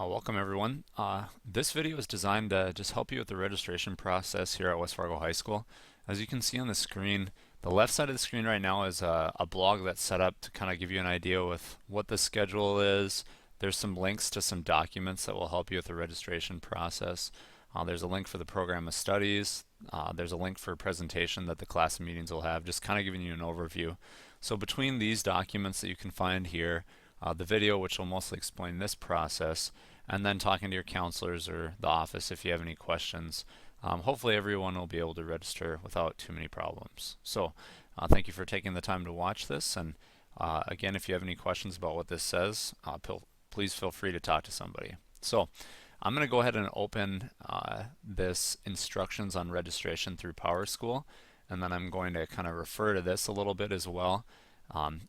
Welcome everyone. This video is designed to just help you with the registration process here at West Fargo High School. As you can see on the screen, the left side of the screen right now is a blog that's set up to kind of give you an idea with what the schedule is. There's some links to some documents that will help you with the registration process. There's a link for the program of studies. There's a link for a presentation that the class meetings will have, just kind of giving you an overview. So between these documents that you can find here, the video, which will mostly explain this process, and then talking to your counselors or the office if you have any questions. Hopefully everyone will be able to register without too many problems. So thank you for taking the time to watch this, and again, if you have any questions about what this says, please feel free to talk to somebody. So I'm going to go ahead and open this instructions on registration through PowerSchool, and then I'm going to kind of refer to this a little bit as well.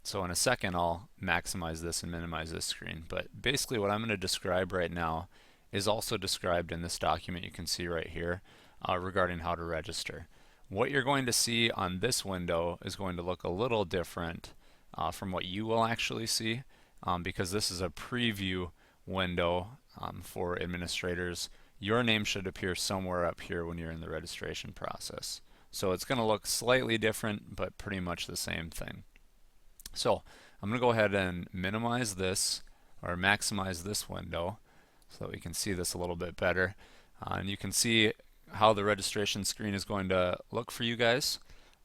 So in a second I'll maximize this and minimize this screen, but basically what I'm going to describe right now is also described in this document you can see right here regarding how to register. What you're going to see on this window is going to look a little different from what you will actually see because this is a preview window for administrators. Your name should appear somewhere up here when you're in the registration process. So it's going to look slightly different but pretty much the same thing. So I'm going to go ahead and minimize this or maximize this window so that we can see this a little bit better. And you can see how the registration screen is going to look for you guys.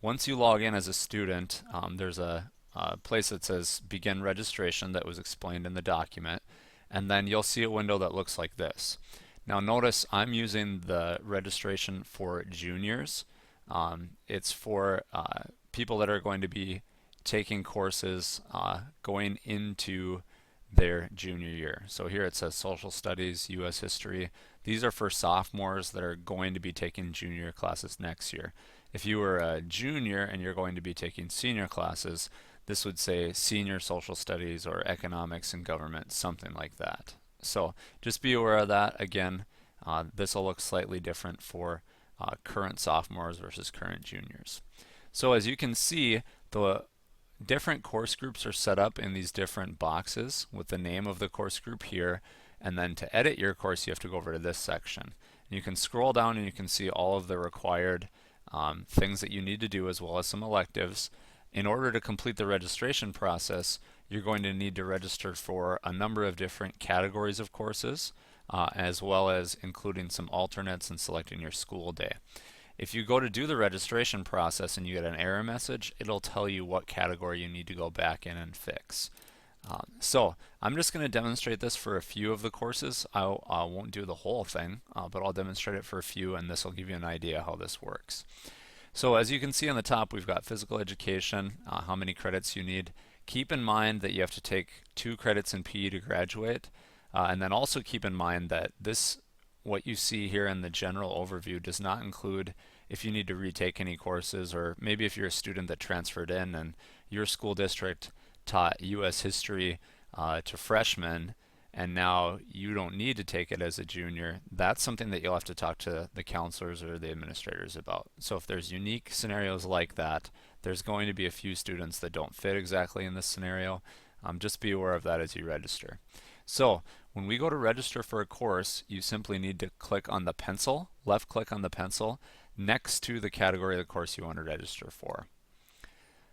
Once you log in as a student, there's a place that says begin registration that was explained in the document, and then you'll see a window that looks like this. Now notice I'm using the registration for juniors. It's for people that are going to be taking courses going into their junior year. So here it says social studies, US history. These are for sophomores that are going to be taking junior classes next year. If you were a junior and you're going to be taking senior classes, this would say senior social studies or economics and government, something like that. So just be aware of that. Again, this will look slightly different for current sophomores versus current juniors. So as you can see, the different course groups are set up in these different boxes with the name of the course group here, and then to edit your course you have to go over to this section. And you can scroll down and you can see all of the required things that you need to do as well as some electives. In order to complete the registration process, you're going to need to register for a number of different categories of courses as well as including some alternates and selecting your school day. If you go to do the registration process and you get an error message, it'll tell you what category you need to go back in and fix. So I'm just going to demonstrate this for a few of the courses. I won't do the whole thing, but I'll demonstrate it for a few, and this will give you an idea how this works. So as you can see on the top, we've got physical education, how many credits you need. Keep in mind that you have to take 2 credits in PE to graduate, and then also keep in mind that what you see here in the general overview does not include if you need to retake any courses, or maybe if you're a student that transferred in and your school district taught US history to freshmen and now you don't need to take it as a junior. That's something that you'll have to talk to the counselors or the administrators about. So if there's unique scenarios like that, there's going to be a few students that don't fit exactly in this scenario. Just be aware of that as you register. So when we go to register for a course, you simply need to click on the pencil, left click on the pencil, next to the category of the course you want to register for.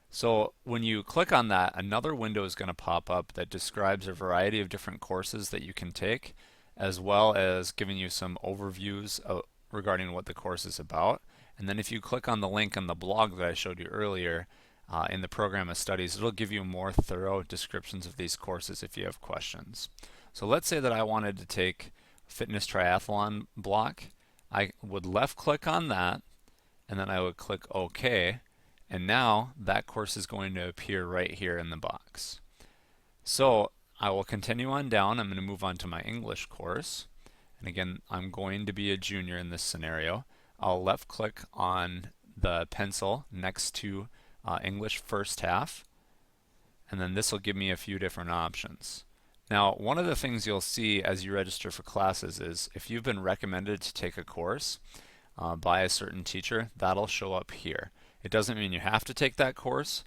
So when you click on that, another window is going to pop up that describes a variety of different courses that you can take, as well as giving you some overviews regarding what the course is about. And then if you click on the link in the blog that I showed you earlier, in the program of studies, it'll give you more thorough descriptions of these courses if you have questions. So let's say that I wanted to take fitness triathlon block. I would left click on that, and then I would click OK, and now that course is going to appear right here in the box. So I will continue on down. I'm going to move on to my English course, and again I'm going to be a junior in this scenario. I'll left click on the pencil next to English first half, and then this will give me a few different options. Now, one of the things you'll see as you register for classes is if you've been recommended to take a course by a certain teacher, that'll show up here. It doesn't mean you have to take that course.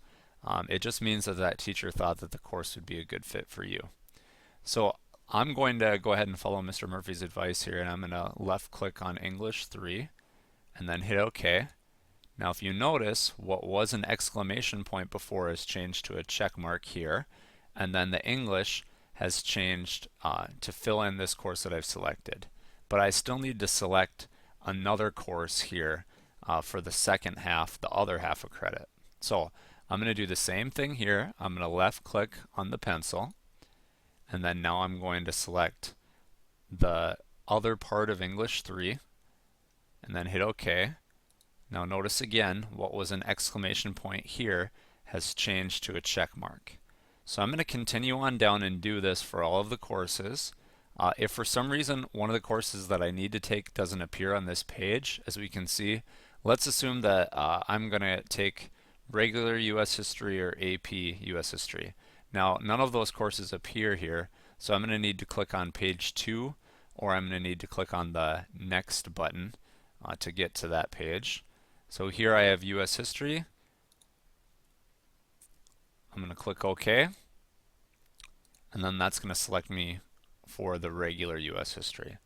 It just means that that teacher thought that the course would be a good fit for you. So I'm going to go ahead and follow Mr. Murphy's advice here, and I'm going to left click on English 3 and then hit OK. Now if you notice, what was an exclamation point before is changed to a check mark here, and then the English has changed to fill in this course that I've selected. But I still need to select another course here for the second half, the other half of credit. So I'm going to do the same thing here. I'm going to left click on the pencil, and then now I'm going to select the other part of English 3 and then hit OK. Now notice again, what was an exclamation point here has changed to a check mark. So I'm going to continue on down and do this for all of the courses. If for some reason one of the courses that I need to take doesn't appear on this page, as we can see, let's assume that I'm going to take regular US history or AP US history. Now none of those courses appear here, so I'm going to need to click on page 2, or I'm going to need to click on the next button to get to that page. So here I have US history. I'm going to click OK, and then that's going to select me for the regular US history.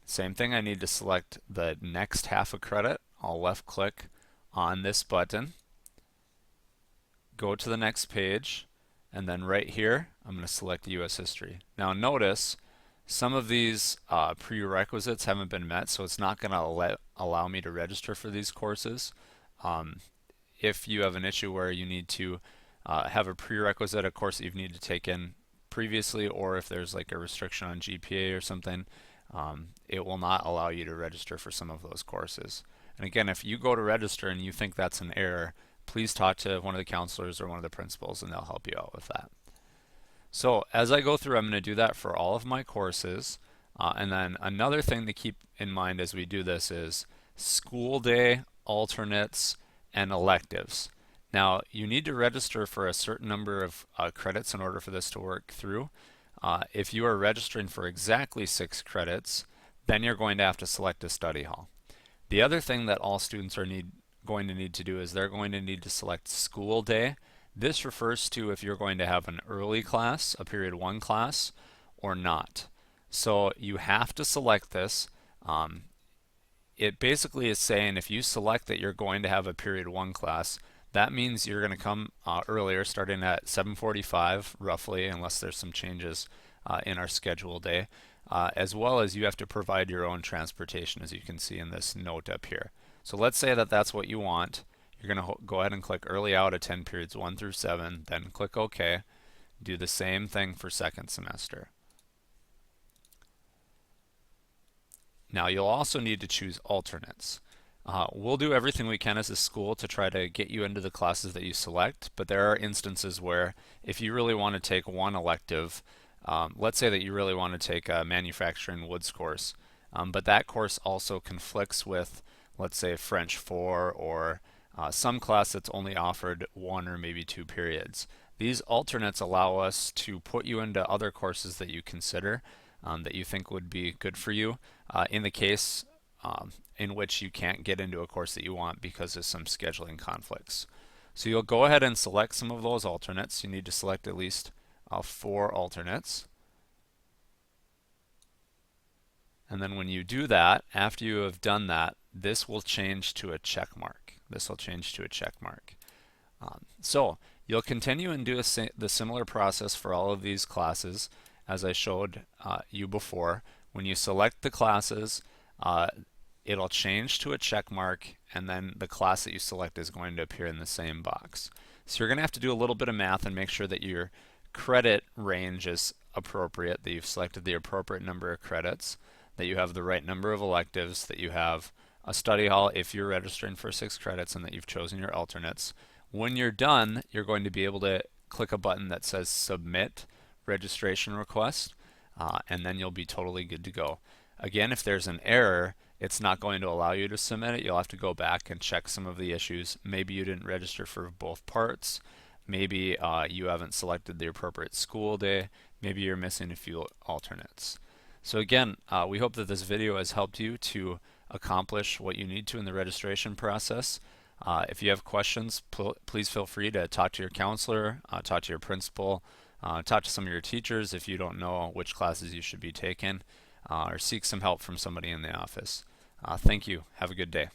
Same thing, I need to select the next half of credit. I'll left click on this button, go to the next page, and then right here I'm going to select US history. Now notice some of these prerequisites haven't been met, so it's not going to allow me to register for these courses. If you have an issue where you need to have a prerequisite, a course that you've needed to take in previously, or if there's like a restriction on GPA or something, it will not allow you to register for some of those courses. And again, if you go to register and you think that's an error, please talk to one of the counselors or one of the principals and they'll help you out with that. So as I go through, I'm going to do that for all of my courses. And then another thing to keep in mind as we do this is school day, alternates, and electives. Now you need to register for a certain number of credits in order for this to work through. If you are registering for exactly 6 credits, then you're going to have to select a study hall. The other thing that all students are going to need to do is they're going to need to select school day. This refers to if you're going to have an early class, a period 1 class, or not. So you have to select this. It basically is saying if you select that you're going to have a period 1 class, that means you're going to come earlier, starting at 7:45 roughly, unless there's some changes in our schedule day, as well as you have to provide your own transportation, as you can see in this note up here. So let's say that that's what you want. You're going to go ahead and click early out, attend periods 1 through 7, then click OK. Do the same thing for second semester. Now you'll also need to choose alternates. We'll do everything we can as a school to try to get you into the classes that you select, but there are instances where if you really want to take one elective, let's say that you really want to take a manufacturing woods course, but that course also conflicts with, let's say, French 4 or some class that's only offered 1 or maybe 2 periods. These alternates allow us to put you into other courses that you consider that you think would be good for you in the case in which you can't get into a course that you want because of some scheduling conflicts. So you'll go ahead and select some of those alternates. You need to select at least 4 alternates. And then when you do that, after you have done that, this will change to a check mark. This will change to a check mark. So you'll continue and do the similar process for all of these classes as I showed you before. When you select the classes, it'll change to a check mark, and then the class that you select is going to appear in the same box. So you're going to have to do a little bit of math and make sure that your credit range is appropriate, that you've selected the appropriate number of credits, that you have the right number of electives, that you have a study hall if you're registering for 6 credits, and that you've chosen your alternates. When you're done, you're going to be able to click a button that says Submit Registration Request, and then you'll be totally good to go. Again, if there's an error, it's not going to allow you to submit it. You'll have to go back and check some of the issues. Maybe you didn't register for both parts. Maybe you haven't selected the appropriate school day. Maybe you're missing a few alternates. So again, we hope that this video has helped you to accomplish what you need to in the registration process. If you have questions, please feel free to talk to your counselor, talk to your principal, Talk to some of your teachers if you don't know which classes you should be taking, or seek some help from somebody in the office. Thank you. Have a good day.